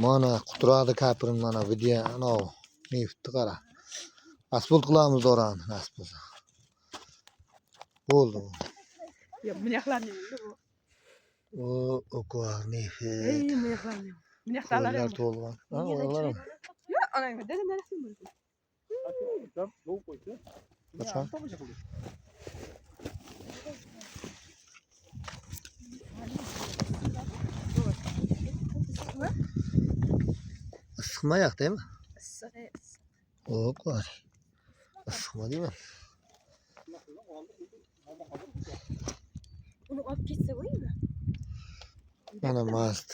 Mana quturadi kapirin mana video ana neftni qara. Asfalt qilamiz orani nasib bo'lsa. Bo'ldi. Ya miyaqlarning bu. O ko'ar neft. Ey miyaqlarning. Miyaqlar Qo'llar to'lgan. Ha, oyoqlar ham. Ya ananga dedim neresi mi? Qachon? Issiqmayaq deymi? O ko'ar. Issiqma deymi? Uni olib ketsa bo'ladimi? Mana mast.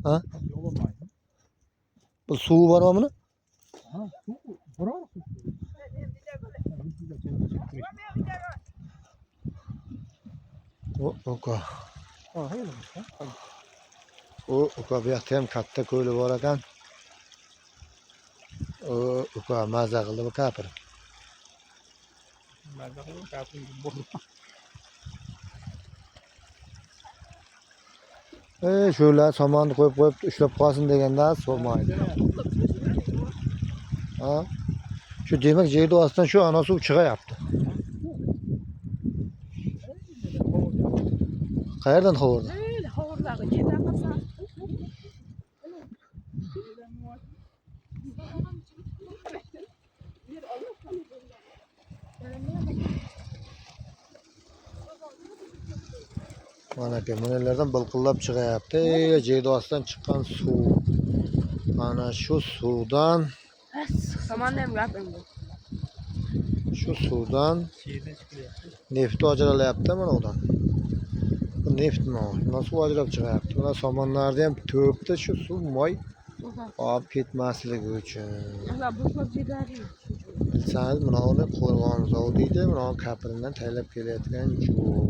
Ha? Bu suvi bormi buni? Ha, biror. O ko'ar. Ha, hayır. O ko'ar bu yoqda ham katta ko'li bor ekan. O ko'ar mazza qildi bu kapir. Şöyle samanı koyup ushlab qolsin deganda so'maydi. Ha? Şu demek yerda ostidan shu ana suv chiqayapti. Qayerdan hovurdi? Öyle havurlarga yerdan qasa. Mana ki bunelerden balqillab chiqayapti. Yerda ostidan chiqqan suv. Mana shu suvdan Samanni ham gapim bu. Şu suvdan nefti ajralayapti mana udan. Bu neft mi o? Nasıl ajrab chiqayapti? Mana somonlarni ham to'pdi shu suv moy olib ketmasligi uchun. Ular bu ko'p yerlarni. Bilsangiz, mana uni qo'rg'on zavodi deydi. Mana kapirindan taylab kelayotgan yo'l.